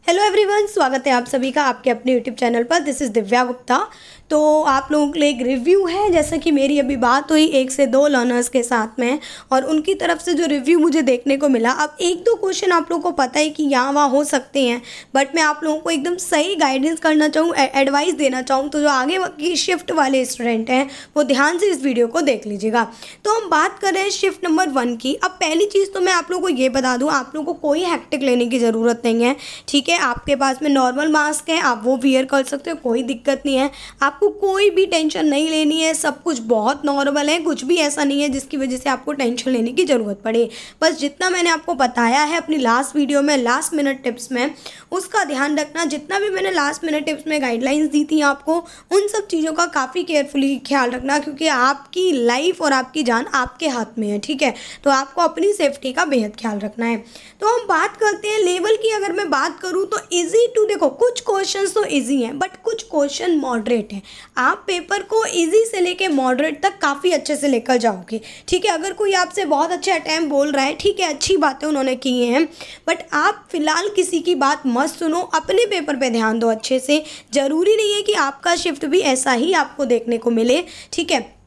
Hello everyone, स्वागत है आप सभी का आपके अपने यूट्यूब चैनल पर। This is Divya Gupta. तो आप लोगों के लिए एक रिव्यू है, जैसा कि मेरी अभी बात हुई 1 से 2 लर्नर्स के साथ में और उनकी तरफ से जो रिव्यू मुझे देखने को मिला। अब 1-2 क्वेश्चन आप लोगों को पता है कि यहाँ वहाँ हो सकते हैं, बट मैं आप लोगों को एकदम सही गाइडेंस करना चाहूँ, एडवाइस देना चाहूँ, तो जो आगे की शिफ्ट वाले स्टूडेंट हैं वो ध्यान से इस वीडियो को देख लीजिएगा। तो हम बात कर रहे हैं शिफ्ट नंबर 1 की। अब पहली चीज़ तो मैं आप लोगों को ये बता दूँ, आप लोगों को कोई हैक्टिक लेने की ज़रूरत नहीं है, ठीक है। आपके पास में नॉर्मल मास्क है, आप वो वियर कर सकते हो, कोई दिक्कत नहीं है। आपको कोई भी टेंशन नहीं लेनी है, सब कुछ बहुत नॉर्मल है, कुछ भी ऐसा नहीं है जिसकी वजह से आपको टेंशन लेने की ज़रूरत पड़े। बस जितना मैंने आपको बताया है अपनी लास्ट वीडियो में, लास्ट मिनट टिप्स में, उसका ध्यान रखना। जितना भी मैंने लास्ट मिनट टिप्स में गाइडलाइंस दी थी आपको, उन सब चीज़ों का काफ़ी केयरफुली ख्याल रखना, क्योंकि आपकी लाइफ और आपकी जान आपके हाथ में है, ठीक है। तो आपको अपनी सेफ्टी का बेहद ख्याल रखना है। तो हम बात करते हैं लेवल की। अगर मैं बात करूँ तो इजी टू, देखो कुछ क्वेश्चंस तो इजी हैं बट कुछ क्वेश्चन मॉडरेट हैं। आप पेपर को इजी से लेके मॉडरेट तक काफ़ी अच्छे से लेकर जाओगे, ठीक है। अगर कोई आपसे बहुत अच्छे अटैम्प्ट बोल रहा है, ठीक है, अच्छी बातें उन्होंने की हैं, बट आप फिलहाल किसी की बात मत सुनो, अपने पेपर पे ध्यान दो अच्छे से। ज़रूरी नहीं है कि आपका शिफ्ट भी ऐसा ही आपको देखने को मिले, ठीक है।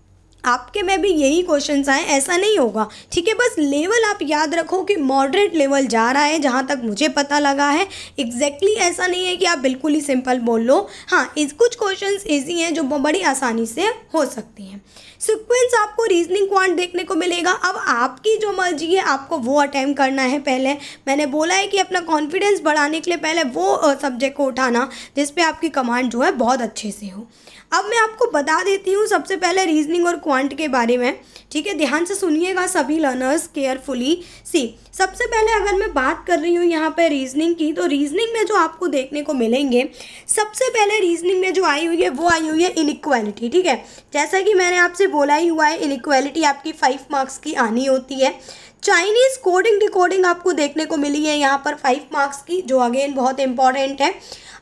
आपके में भी यही क्वेश्चंस आए, ऐसा नहीं होगा, ठीक है। बस लेवल आप याद रखो कि मॉडरेट लेवल जा रहा है, जहाँ तक मुझे पता लगा है। एग्जैक्टली ऐसा नहीं है कि आप बिल्कुल ही सिंपल बोल लो। हाँ, इस कुछ क्वेश्चंस इजी हैं जो बड़ी आसानी से हो सकती हैं। सीक्वेंस आपको रीजनिंग क्वांट देखने को मिलेगा। अब आपकी जो मर्जी है, आपको वो अटेम्प्ट करना है। पहले मैंने बोला है कि अपना कॉन्फिडेंस बढ़ाने के लिए पहले वो सब्जेक्ट को उठाना जिस पे आपकी कमांड जो है बहुत अच्छे से हो। अब मैं आपको बता देती हूँ सबसे पहले रीजनिंग और क्वांट के बारे में, ठीक है। ध्यान से सुनिएगा सभी लर्नर्स केयरफुली। सबसे पहले अगर मैं बात कर रही हूँ यहाँ पे रीजनिंग की, तो रीजनिंग में जो आपको देखने को मिलेंगे, सबसे पहले रीजनिंग में जो आई हुई है वो आई हुई है इनइक्वालिटी, ठीक है। जैसा कि मैंने आपसे बोला ही हुआ है, इनइक्वालिटी आपकी 5 मार्क्स की आनी होती है। चाइनीज़ कोडिंग डिकोडिंग आपको देखने को मिली है यहाँ पर 5 मार्क्स की, जो अगेन बहुत इंपॉर्टेंट है।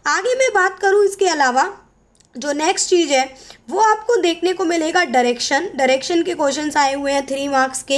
आगे मैं बात करूँ इसके अलावा, जो नेक्स्ट चीज़ है वो आपको देखने को मिलेगा डायरेक्शन के क्वेश्चंस आए हुए हैं 3 मार्क्स के।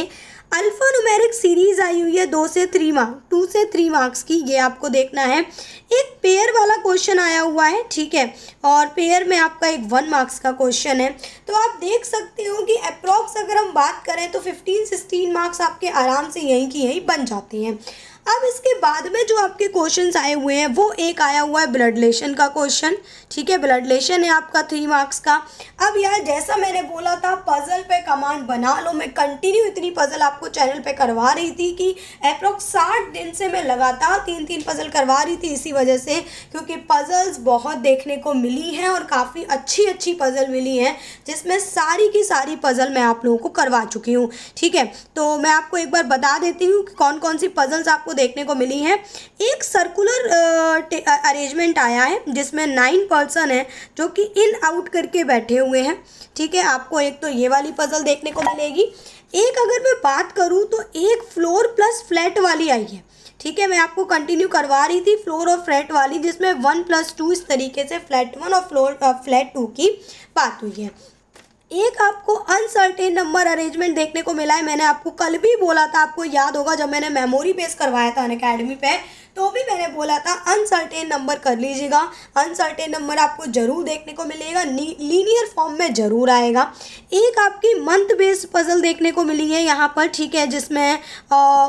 अल्फा न्यूमेरिक सीरीज आई हुई है 2 से 3 मार्क्स की, ये आपको देखना है। एक पेयर वाला क्वेश्चन आया हुआ है, ठीक है, और पेयर में आपका एक 1 मार्क्स का क्वेश्चन है। तो आप देख सकते हो कि अप्रॉक्स अगर हम बात करें तो 15-16 मार्क्स आपके आराम से यहीं की यहीं बन जाते हैं। अब इसके बाद में जो आपके क्वेश्चंस आए हुए हैं, वो एक आया हुआ है ब्लड रिलेशन का क्वेश्चन, ठीक है। ब्लड रिलेशन है आपका 3 मार्क्स का। अब यार, जैसा मैंने बोला था, पजल पे कमांड बना लो। मैं कंटिन्यू इतनी पजल आपको चैनल पे करवा रही थी कि अप्रॉक्स 60 दिन से मैं लगातार 3-3 पजल करवा रही थी, इसी वजह से, क्योंकि पजल्स बहुत देखने को मिली हैं और काफ़ी अच्छी पजल मिली हैं, जिसमें सारी की सारी पजल मैं आप लोगों को करवा चुकी हूँ, ठीक है। तो मैं आपको एक बार बता देती हूँ कि कौन कौन सी पजल्स आपको देखने को मिली है। एक सर्कुलर अरेंजमेंट आया है जिसमें 9 पर्सन है जो कि इन आउट करके बैठे हुए हैं, ठीक है। आपको एक तो ये वाली पजल देखने को मिलेगी। एक अगर मैं बात करूं तो एक फ्लोर प्लस फ्लैट वाली आई है, ठीक है। मैं आपको कंटिन्यू करवा रही थी फ्लोर और फ्लैट वाली, जिसमें 1+2 इस तरीके से फ्लैट 1 और फ्लैट 2 की बात हुई है। एक आपको अनसर्टेन नंबर अरेंजमेंट देखने को मिला है। मैंने आपको कल भी बोला था, आपको याद होगा जब मैंने मेमोरी बेस करवाया था अनअकैडमी पे, तो भी मैंने बोला था अनसर्टेन नंबर कर लीजिएगा। अनसर्टेन नंबर आपको जरूर देखने को मिलेगा, लीनियर फॉर्म में जरूर आएगा। एक आपकी मंथ बेस्ड पजल देखने को मिली है यहाँ पर, ठीक है, जिसमें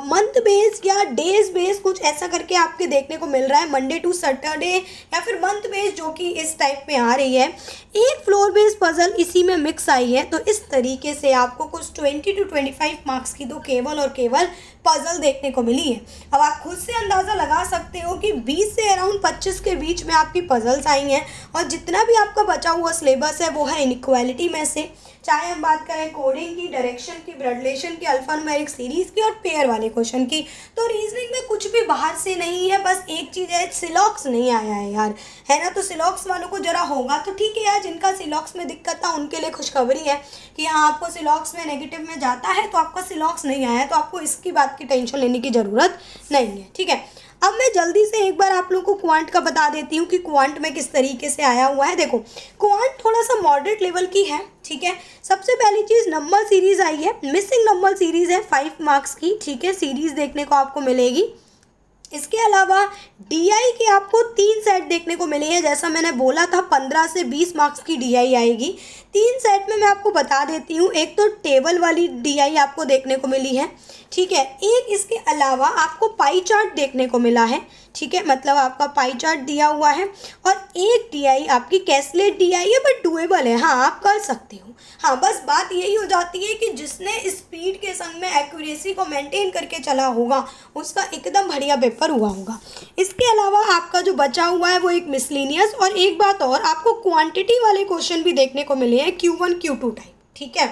मंथ बेस्ड या डेज बेस्ड कुछ ऐसा करके आपके देखने को मिल रहा है, मंडे टू सैटरडे या फिर मंथ बेस्ड, जो कि इस टाइप में आ रही है। एक फ्लोर बेस्ड पजल इसी में मिक्स आई है। तो इस तरीके से आपको कुछ 20 to 25 मार्क्स की तो केवल और केवल पजल देखने को मिली है। अब आप खुद से अंदाज़ा लगा सकते हो कि 20 से अराउंड 25 के बीच में आपकी पजल्स आई हैं, और जितना भी आपका बचा हुआ सिलेबस है वो है इनइक्वालिटी में से, चाहे हम बात करें कोडिंग की, डायरेक्शन की, ब्लड रिलेशन की, अल्फा न्यूमेरिक सीरीज की और पेयर वाले क्वेश्चन की। तो रीजनिंग में कुछ भी बाहर से नहीं है, बस एक चीज़ है, सिलॉक्स नहीं आया है यार, है ना। तो सिलॉक्स वालों को जरा होगा तो ठीक है यार, जिनका सिलॉक्स में दिक्कत था उनके लिए खुशखबरी है कि हाँ, आपको सिलॉक्स में नेगेटिव में जाता है तो आपका सिलॉक्स नहीं आया है, तो आपको इसकी बात की टेंशन लेने की ज़रूरत नहीं है, ठीक है। अब मैं जल्दी से एक बार आप लोगों को क्वांट का बता देती हूँ कि क्वांट में किस तरीके से आया हुआ है। देखो, क्वांट थोड़ा सा मॉडरेट लेवल की है, ठीक है। सबसे पहली चीज़ नंबर सीरीज आई है, मिसिंग नंबर सीरीज है 5 मार्क्स की, ठीक है। सीरीज देखने को आपको मिलेगी। इसके अलावा DI के आपको 3 सेट देखने को मिले हैं। जैसा मैंने बोला था 15 से 20 मार्क्स की DI आएगी। 3 सेट में मैं आपको बता देती हूँ। एक तो टेबल वाली DI आपको देखने को मिली है, ठीक है। एक इसके अलावा आपको पाई चार्ट देखने को मिला है, ठीक है, मतलब आपका पाई चार्ट दिया हुआ है। और एक DI आपकी कैसलेट DI है, बट डुएबल है, हाँ आप कर सकते हो। हाँ बस बात यही हो जाती है कि जिसने स्पीड के संग में एक्यूरेसी को मेंटेन करके चला होगा उसका एकदम बढ़िया पेपर हुआ होगा। इसके अलावा आपका जो बचा हुआ है वो एक मिसलेनियस, और एक बात और, आपको क्वांटिटी वाले क्वेश्चन भी देखने को मिले हैं Q1 Q2 टाइप, ठीक है।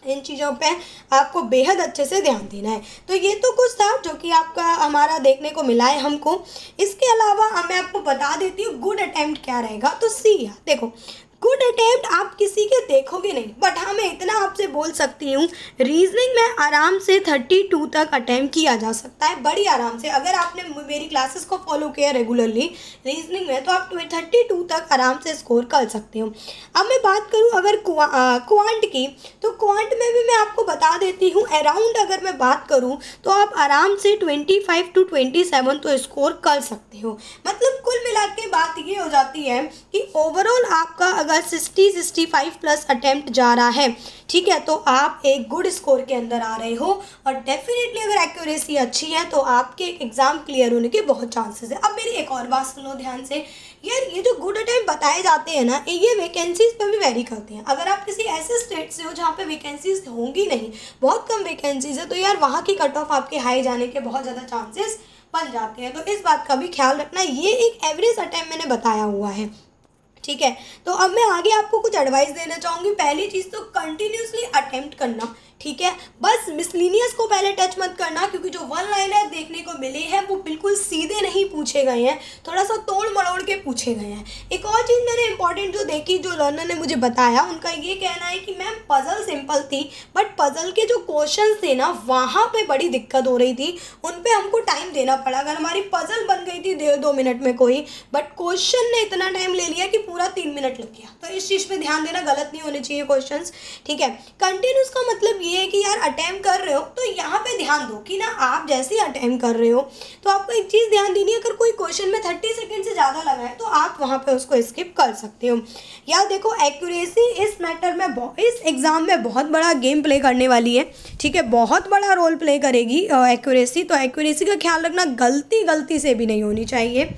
इन चीज़ों पे आपको बेहद अच्छे से ध्यान देना है। तो ये तो कुछ था जो कि आपका हमारा देखने को मिला है हमको। इसके अलावा मैं आपको बता देती हूँ गुड अटेम्प्ट क्या रहेगा। तो सी देखो, गुड अटेम्प्ट आप किसी के देखोगे नहीं, बट हाँ मैं इतना आपसे बोल सकती हूँ, रीजनिंग में आराम से 32 तक अटेम्प्ट किया जा सकता है, बड़ी आराम से। अगर आपने मेरी क्लासेस को फॉलो किया रेगुलरली रीजनिंग में, तो आप 32 तक आराम से स्कोर कर सकते हो। अब मैं बात करूँ अगर क्वांट की, तो क्वांट में भी मैं आपको बता देती हूँ, अराउंड अगर मैं बात करूँ तो आप आराम से 25 to 27 तो स्कोर कर सकते हो। मतलब कुल मिला के बात ये हो जाती है कि ओवरऑल आपका अगर 60-65 प्लस अटेम्प्ट जा रहा है, ठीक है, तो आप एक गुड स्कोर के अंदर आ रहे हो। और डेफिनेटली अगर एक्यूरेसी अच्छी है तो आपके एग्ज़ाम क्लियर होने के बहुत चांसेस है। अब मेरी एक और बात सुनो ध्यान से यार, ये जो गुड अटेम्प्ट बताए जाते हैं ना, ये वैकेंसीज पर भी वेरी करते हैं। अगर आप किसी ऐसे स्टेट से हो जहाँ पे वैकेंसीज होंगी नहीं, बहुत कम वैकेंसीज है, तो यार वहाँ की कट ऑफ आपके हाई जाने के बहुत ज़्यादा चांसेस बन जाते हैं। तो इस बात का भी ख्याल रखना। ये एक एवरेज अटेम्प्ट मैंने बताया हुआ है, ठीक है। तो अब मैं आगे आपको कुछ एडवाइस देना चाहूँगी। पहली चीज़ तो कंटिन्यूसली अटेम्प्ट करना, ठीक है। बस मिसलिनियस को पहले टच मत करना, क्योंकि जो वन लाइनर देखने को मिले हैं वो बिल्कुल सीधे नहीं पूछे गए हैं, थोड़ा सा तोड़ मरोड़ के पूछे गए हैं। एक और चीज़ मैंने इंपॉर्टेंट जो देखी, जो लर्नर ने मुझे बताया, उनका ये कहना है कि मैम पजल सिंपल थी, बट पजल के जो क्वेश्चन थे ना वहाँ पे बड़ी दिक्कत हो रही थी, उन पर हमको टाइम देना पड़ा। अगर हमारी पजल बन गई थी 1.5-2 मिनट में कोई, बट क्वेश्चन ने इतना टाइम ले लिया कि पूरा 3 मिनट लग गया। तो इस चीज़ पे ध्यान देना, गलत नहीं होने चाहिए क्वेश्चंस, ठीक है। कंटिन्यूस का मतलब ये है कि यार अटेम्प्ट कर रहे हो तो यहाँ पे ध्यान दो कि ना आप जैसे ही अटेम्प्ट कर रहे हो तो आपको एक चीज़ ध्यान देनी है, अगर कोई क्वेश्चन में 30 सेकंड से ज़्यादा लगा है तो आप वहाँ पे उसको स्किप कर सकते हो। यार देखो, एक्यूरेसी इस मैटर में, इस एग्ज़ाम में बहुत बड़ा गेम प्ले करने वाली है, ठीक है, बहुत बड़ा रोल प्ले करेगी एक्यूरेसी। तो एक्यूरेसी का ख्याल रखना, गलती से भी नहीं होनी चाहिए।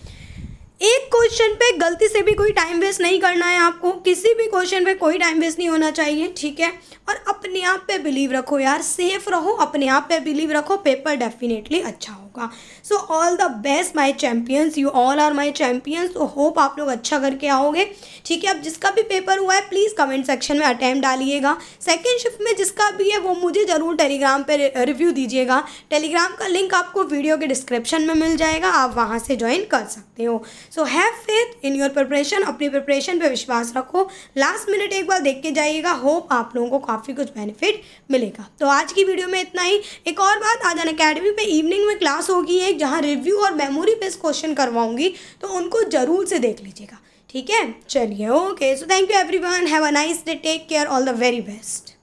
एक क्वेश्चन पे गलती से भी कोई टाइम वेस्ट नहीं करना है आपको, किसी भी क्वेश्चन पे कोई टाइम वेस्ट नहीं होना चाहिए, ठीक है। और अपने आप पे बिलीव रखो यार, सेफ रहो, अपने आप पे बिलीव रखो, पेपर डेफिनेटली अच्छा होगा। So all the best my champions, you all are my champions. तो होप आप लोग अच्छा करके आओगे, ठीक है। अब जिसका भी पेपर हुआ है प्लीज़ कमेंट सेक्शन में अटेम्प्ट डालिएगा। सेकेंड शिफ्ट में जिसका भी है वो मुझे ज़रूर टेलीग्राम पे रिव्यू दीजिएगा। टेलीग्राम का लिंक आपको वीडियो के डिस्क्रिप्शन में मिल जाएगा, आप वहाँ से ज्वाइन कर सकते हो। So have faith in your preparation, अपनी प्रिपरेशन पे विश्वास रखो, लास्ट मिनट एक बार देख के जाइएगा, होप आप लोगों को काफ़ी कुछ बेनिफिट मिलेगा। तो आज की वीडियो में इतना ही। एक और बात, आज अनअकैडमी पे इवनिंग में क्लास होगी एक, जहाँ रिव्यू और मेमोरी बेस्ड क्वेश्चन करवाऊंगी, तो उनको ज़रूर से देख लीजिएगा, ठीक है। चलिए, okay, so thank you everyone, have a nice day, take care, all the very best.